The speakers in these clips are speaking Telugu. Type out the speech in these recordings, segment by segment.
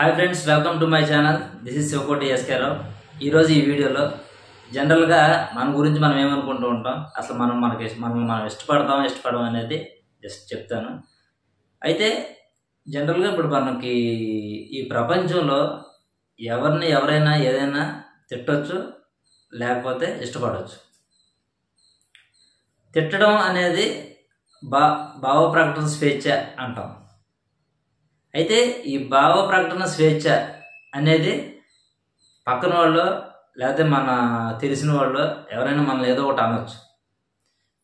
Hi friends, welcome to my channel. This is Shivakoti SK Rao. ఈరోజు ఈ వీడియోలో జనరల్గా మన గురించి మనం ఏమనుకుంటూ ఉంటాం, అసలు మనం ఇష్టపడడం అనేది జస్ట్ చెప్తాను. అయితే జనరల్గా ఇప్పుడు మనకి ఈ ప్రపంచంలో ఎవరైనా ఏదైనా తిట్టొచ్చు, లేకపోతే ఇష్టపడవచ్చు. తిట్టడం అనేది భావ ప్రకటన స్వేచ్ఛ అంటాం. అయితే ఈ భావ ప్రకటన స్వేచ్ఛ అనేది పక్కన వాళ్ళు లేకపోతే మన తెలిసిన వాళ్ళు ఎవరైనా మనం ఏదో ఒకటి అనొచ్చు,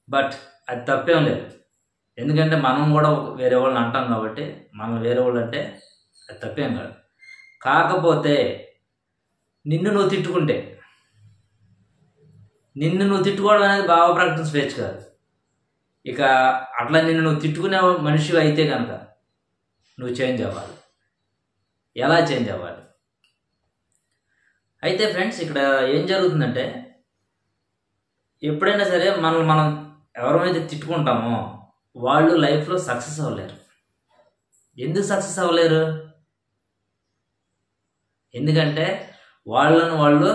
బట్ అది తప్పేం లేదు. ఎందుకంటే మనం కూడా వేరే వాళ్ళని అంటాం కాబట్టి మనం వేరే వాళ్ళు అంటే అది తప్పేం కాదు. కాకపోతే నిన్ను నువ్వు తిట్టుకోవడం అనేది భావ ప్రకటన స్వేచ్ఛ కాదు. ఇక అట్లా నిన్ను నువ్వు తిట్టుకునే మనిషి అయితే కనుక నువ్వు చేంజ్ అవ్వాలి. ఎలా చేంజ్ అవ్వాలి? అయితే ఫ్రెండ్స్, ఇక్కడ ఏం జరుగుతుందంటే, ఎప్పుడైనా సరే మనం ఎవరైతే తిట్టుకుంటామో వాళ్ళు లైఫ్లో సక్సెస్ అవ్వలేరు. ఎందుకు సక్సెస్ అవ్వలేరు? ఎందుకంటే వాళ్ళు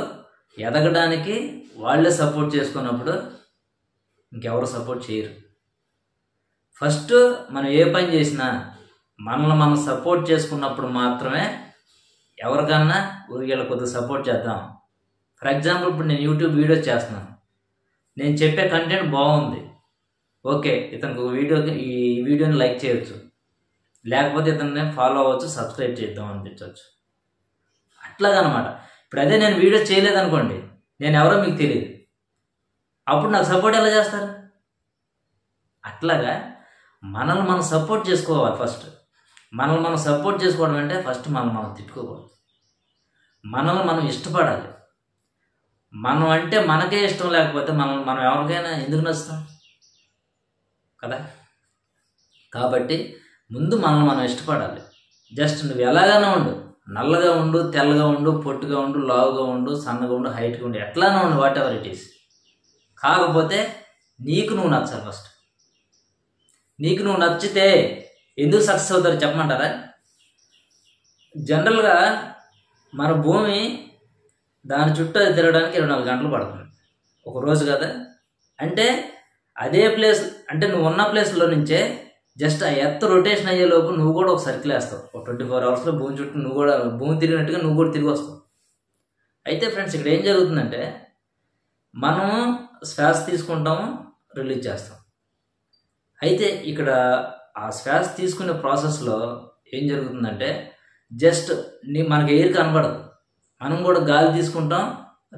ఎదగడానికి వాళ్ళే సపోర్ట్ చేసుకున్నప్పుడు ఇంకెవరు సపోర్ట్ చేయరు. ఫస్ట్ మనం ఏ పని చేసినా మనల్ని మనం సపోర్ట్ చేసుకున్నప్పుడు మాత్రమే ఎవరికన్నా వీళ్ళ కొద్దిగా సపోర్ట్ చేద్దాం. ఫర్ ఎగ్జాంపుల్, ఇప్పుడు నేను యూట్యూబ్ వీడియోస్ చేస్తున్నాను, నేను చెప్పే కంటెంట్ బాగుంది, ఓకే, ఇతనికి ఈ వీడియోని లైక్ చేయొచ్చు, లేకపోతే ఇతన్ని ఫాలో అవ్వచ్చు, సబ్స్క్రైబ్ చేద్దాం అనిపించవచ్చు. అట్లాగనమాట. ఇప్పుడు అదే నేను వీడియో చేయలేదనుకోండి, నేను ఎవరో మీకు తెలియదు, అప్పుడు నాకు సపోర్ట్ ఎలా చేస్తారు? అట్లాగా మనల్ని మనం సపోర్ట్ చేసుకోవాలి. ఫస్ట్ మనల్ని మనం సపోర్ట్ చేసుకోవడం అంటే ఫస్ట్ మనం తిట్టుకోకూడదు. మనల్ని మనం ఇష్టపడాలి. మనం అంటే మనకే ఇష్టం లేకపోతే మనం ఎవరికైనా ఎందుకు నచ్చుతాం కదా? కాబట్టి ముందు మనల్ని మనం ఇష్టపడాలి. జస్ట్ నువ్వు ఎలాగైనా ఉండు, నల్లగా ఉండు, తెల్లగా ఉండు, పొట్టుగా ఉండు, లావుగా ఉండు, సన్నగా ఉండు, హైట్గా ఉండు, ఎట్లానే ఉండు, వాట్ ఎవర్ ఇట్ ఈస్. కాకపోతే నీకు నువ్వు నచ్చాలి. ఫస్ట్ నీకు నువ్వు నచ్చితే ఎందుకు సక్సెస్ అవుతారు చెప్పమంటారా? జనరల్గా మన భూమి దాని చుట్టూ అది తిరగడానికి 24 గంటలు పడుతుంది, ఒక రోజు కదా. అంటే అదే ప్లేస్, అంటే నువ్వు ఉన్న ప్లేస్లో నుంచే జస్ట్ ఆ ఎర్త్ రొటేషన్ అయ్యేలోపు నువ్వు కూడా ఒక సర్కిల్ వేస్తావు. ఒక 24 అవర్స్లో భూమి చుట్టూ నువ్వు కూడా భూమి తిరిగినట్టుగా నువ్వు కూడా తిరిగి వస్తావు. అయితే ఫ్రెండ్స్, ఇక్కడ ఏం జరుగుతుందంటే, మనము శ్వాస తీసుకుంటాము, రిలీజ్ చేస్తాం. అయితే ఇక్కడ ఆ శ్వాస తీసుకునే ప్రాసెస్లో ఏం జరుగుతుందంటే, జస్ట్ మనకి ఎయిర్ కనపడదు, మనం కూడా గాలి తీసుకుంటాం,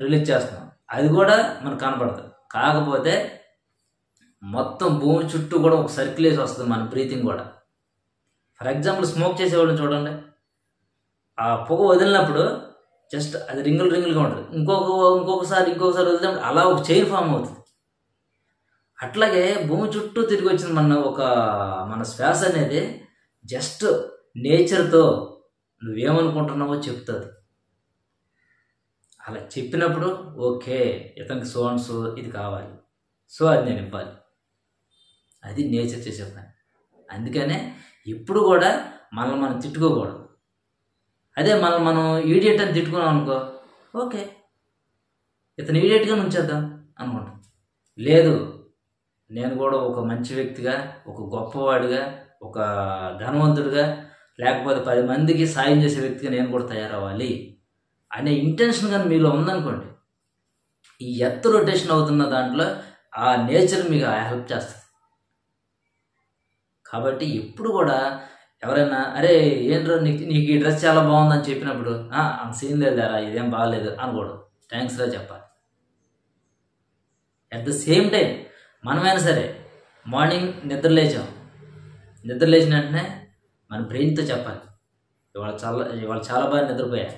రిలీజ్ చేస్తాం, అది కూడా మనకు కనపడదు. కాకపోతే మొత్తం భూమి చుట్టూ కూడా ఒక సర్కిల్ వేసి వస్తుంది మన బ్రీతింగ్ కూడా. ఫర్ ఎగ్జాంపుల్, స్మోక్ చేసేవాళ్ళని చూడండి, ఆ పొగ వదిలినప్పుడు జస్ట్ అది రింగులుగా ఉంటుంది, ఇంకొకసారి వదిలితే అలా ఒక చైన్ ఫామ్ అవుతుంది. అట్లాగే భూమి చుట్టూ తిరిగి వచ్చిన మన శ్వాస అనేది జస్ట్ నేచర్తో నువ్వేమనుకుంటున్నావో చెప్తుంది. అలా చెప్పినప్పుడు ఓకే, ఇతనికి సో అండ్ సో ఇది కావాలి, సో అది నేను ఇవ్వాలి. అది నేచర్ చేసే పని. అందుకనే ఇప్పుడు కూడా మనల్ని మనం తిట్టుకోకూడదు. అదే మనం ఈడియట్ అని తిట్టుకున్నాం అనుకో, ఓకే, ఇతను ఈడియట్గా ఉంచేద్దాం అనుకుంటాం. లేదు, నేను కూడా ఒక మంచి వ్యక్తిగా, ఒక గొప్పవాడిగా, ఒక ధనవంతుడిగా, లేకపోతే 10 మందికి సాయం చేసే వ్యక్తిగా నేను కూడా తయారవ్వాలి అనే ఇంటెన్షన్ కానీ మీలో ఉందనుకోండి, ఈ ఎర్త్ రొటేషన్ అవుతున్న దాంట్లో ఆ నేచర్ మీకు హెల్ప్ చేస్తుంది. కాబట్టి ఎప్పుడు కూడా ఎవరైనా అరే ఏంట్రా నీకు ఈ డ్రెస్ చాలా బాగుందని చెప్పినప్పుడు అంత సీన్ లేదారా, ఇదేం బాగాలేదు అనకూడదు, థ్యాంక్స్రా చెప్పాలి. అట్ ద సేమ్ టైం మనమైనా సరే మార్నింగ్ నిద్ర లేచిన వెంటనే మన బ్రెయిన్తో చెప్పాలి, ఇవాళ చాలా బాగా నిద్రపోయా,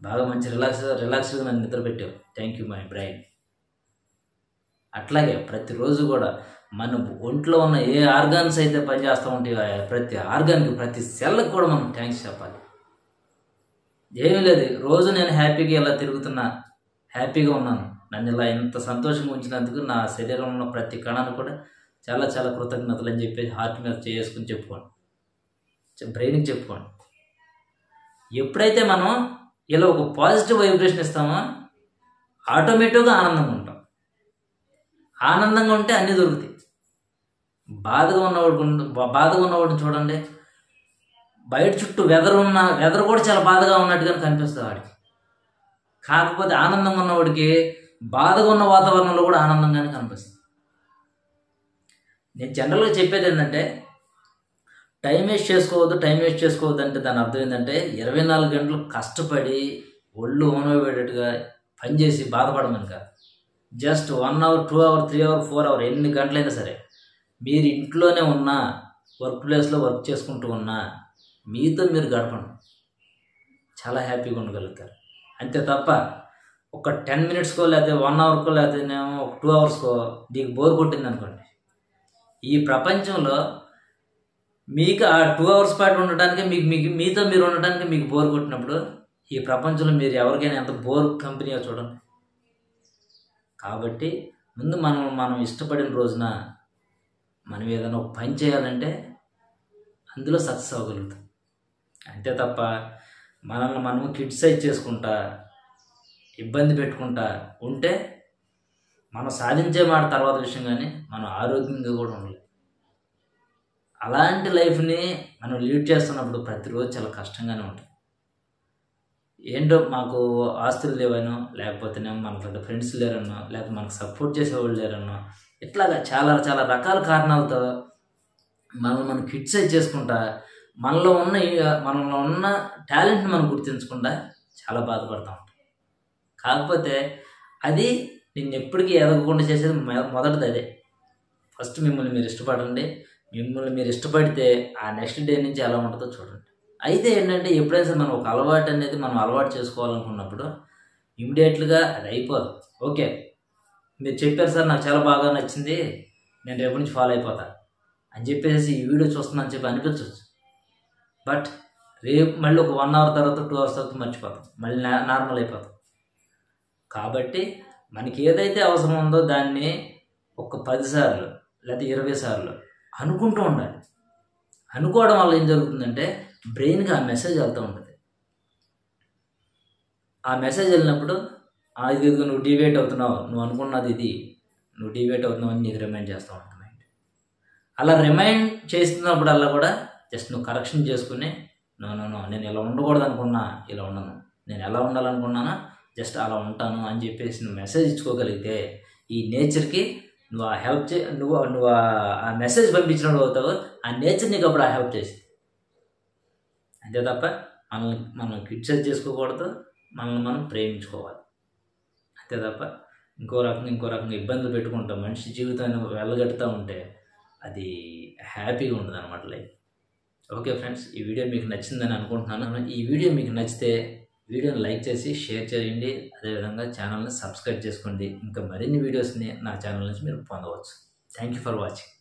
బాగా మంచి రిలాక్స్గా నన్ను నిద్ర పెట్టావు, థ్యాంక్ యూ మై బ్రెయిన్. అట్లాగే ప్రతిరోజు కూడా మన ఒంట్లో ఉన్న ఏ ఆర్గాన్స్ అయితే పనిచేస్తూ ఉంటాయో ప్రతి ఆర్గాన్కి, ప్రతి సెల్కి కూడా మనం థ్యాంక్స్ చెప్పాలి. ఏమీ లేదు, రోజు నేను హ్యాపీగా ఇలా తిరుగుతున్నా, హ్యాపీగా ఉన్నాను, నన్ను ఇలా ఇంత సంతోషంగా ఉంచినందుకు నా శరీరంలో ఉన్న ప్రతి కణాన్ని కూడా చాలా చాలా కృతజ్ఞతలు అని చెప్పి హార్ట్ మీద చేసుకుని చెప్పుకోండి, బ్రెయిన్కి చెప్పుకోండి. ఎప్పుడైతే మనం ఇలా ఒక పాజిటివ్ వైబ్రేషన్ ఇస్తామో ఆటోమేటిక్గా ఆనందంగా ఉంటాం. ఆనందంగా ఉంటే అన్నీ దొరుకుతాయి. బాధగా ఉన్నవాడిని చూడండి, బయట చుట్టూ వెదర్ కూడా చాలా బాధగా ఉన్నట్టుగా కనిపిస్తుంది వాడికి. కాకపోతే ఆనందంగా ఉన్నవాడికి బాధగా ఉన్న వాతావరణంలో కూడా ఆనందంగానే కనిపిస్తుంది. నేను జనరల్గా చెప్పేది ఏంటంటే టైం వేస్ట్ చేసుకోవద్దు అంటే దాని అర్థం ఏంటంటే 24 గంటలు కష్టపడి ఒళ్ళు ఓనబెట్టేట్టుగా పనిచేసి బాధపడమని కాదు. Just 1 hour 2 hour 3 hour 4 hour ఎన్ని గంటలైనా సరే మీరు ఇంట్లోనే ఉన్నా, వర్క్ ప్లేస్లో వర్క్ చేసుకుంటూ ఉన్నా మీతో మీరు గడపండి, చాలా హ్యాపీగా ఉండగలుగుతారు. అంతే తప్ప ఒక 10 మినిట్స్కో లేకపోతే 1 అవర్కో లేకపోతే 2 అవర్స్కో నీకు బోర్ కొట్టింది అనుకోండి, ఈ ప్రపంచంలో మీకు ఆ 2 అవర్స్ పాటు ఉండటానికి మీతో మీరు ఉండటానికి మీకు బోర్ కొట్టినప్పుడు ఈ ప్రపంచంలో మీరు ఎవరికైనా ఎంత బోర్ కంపెనీగా చూడండి. కాబట్టి ముందు మనం ఇష్టపడిన రోజున మనం ఏదైనా ఒక పని చేయాలంటే అందులో సక్సెస్ అవ్వగలుగుతాం. అంతే తప్ప మనల్ని మనం క్రిటిసైజ్ చేసుకుంటా ఇబ్బంది పెట్టుకుంటా ఉంటే మనం సాధించే మాట తర్వాత విషయం, కానీ మనం ఆరోగ్యంగా కూడా ఉండలేం. అలాంటి లైఫ్ని మనం లీడ్ చేస్తున్నప్పుడు ప్రతిరోజు చాలా కష్టంగానే ఉంటుంది. ఏంటో మాకు ఆస్తులు లేవనో, లేకపోతే మనకు ఫ్రెండ్స్ లేరనో, లేకపోతే మనకు సపోర్ట్ చేసేవాళ్ళు లేరనో, ఇట్లాగా చాలా చాలా రకాల కారణాలతో మనం క్రిటిసైజ్ చేసుకుంటా మనలో ఉన్న టాలెంట్ని మనం గుర్తించకుండా చాలా బాధపడతా ఉంటాం. కాకపోతే అది నిన్ను ఎప్పటికీ ఎదగకుండా చేసేది మొదటిది అదే. ఫస్ట్ మిమ్మల్ని మీరు ఇష్టపడండి. మిమ్మల్ని మీరు ఇష్టపడితే ఆ నెక్స్ట్ డే నుంచి ఎలా ఉంటుందో చూడండి. అయితే ఏంటంటే ఎప్పుడైనా సరే మనం ఒక అలవాటు అనేది మనం అలవాటు చేసుకోవాలనుకున్నప్పుడు ఇమ్మీడియట్గా అది అయిపోదు. ఓకే, మీరు చెప్పారు సార్, నాకు చాలా బాగా నచ్చింది, నేను రేపు నుంచి ఫాలో అయిపోతా అని చెప్పేసి ఈ వీడియో చూస్తున్నాను చెప్పి అనిపించవచ్చు. బట్ రేపు మళ్ళీ ఒక 1 అవర్ తర్వాత 2 అవర్స్ తర్వాత మర్చిపోతాం, మళ్ళీ నార్మల్ అయిపోతాం. కాబట్టి మనకి ఏదైతే అవసరం ఉందో దాన్ని ఒక 10 సార్లు లేకపోతే 20 సార్లు అనుకుంటూ ఉండాలి. అనుకోవడం వల్ల ఏం జరుగుతుందంటే బ్రెయిన్కి ఆ మెసేజ్ వెళ్తూ ఉంటుంది. ఆ మెసేజ్ వెళ్ళినప్పుడు ఇదిగో నువ్వు డివేట్ అవుతున్నావు, నువ్వు అనుకున్నది ఇది, నువ్వు డివేట్ అవుతున్నావు అని నీకు రిమైండ్ చేస్తూ ఉంటుంది. అలా రిమైండ్ చేస్తున్నప్పుడల్లా కూడా జస్ట్ నువ్వు కరెక్షన్ చేసుకుని నో నేను ఇలా ఉండకూడదు అనుకున్నా ఇలా ఉండను, నేను ఎలా ఉండాలనుకున్నానా జస్ట్ అలా ఉంటాను అని చెప్పేసి నువ్వు మెసేజ్ ఇచ్చుకోగలిగితే ఈ నేచర్కి నువ్వు ఆ హెల్ప్ నువ్వు ఆ మెసేజ్ పంపించినప్పుడు అవుతావు, ఆ నేచర్ నీకు అప్పుడు ఆ హెల్ప్ చేసి. అంతే తప్ప మనం క్రిటిసైజ్ చేసుకోకూడదు, మనల్ని మనం ప్రేమించుకోవాలి. అంతే తప్ప ఇంకో రకంగా ఇబ్బందులు పెట్టుకుంటాం మనిషి జీవితాన్ని వెళ్ళగడుతూ ఉంటే అది హ్యాపీగా ఉంటుంది అన్నమాట లైఫ్. ఓకే ఫ్రెండ్స్, ఈ వీడియో మీకు నచ్చిందని అనుకుంటున్నాను. ఈ వీడియో మీకు నచ్చితే వీడియోని లైక్ చేసి షేర్ చేయండి. అదేవిధంగా ఛానల్ని సబ్స్క్రైబ్ చేసుకోండి. ఇంకా మరిన్ని వీడియోస్ని నా ఛానల్ నుంచి మీరు పొందవచ్చు. Thank you for watching.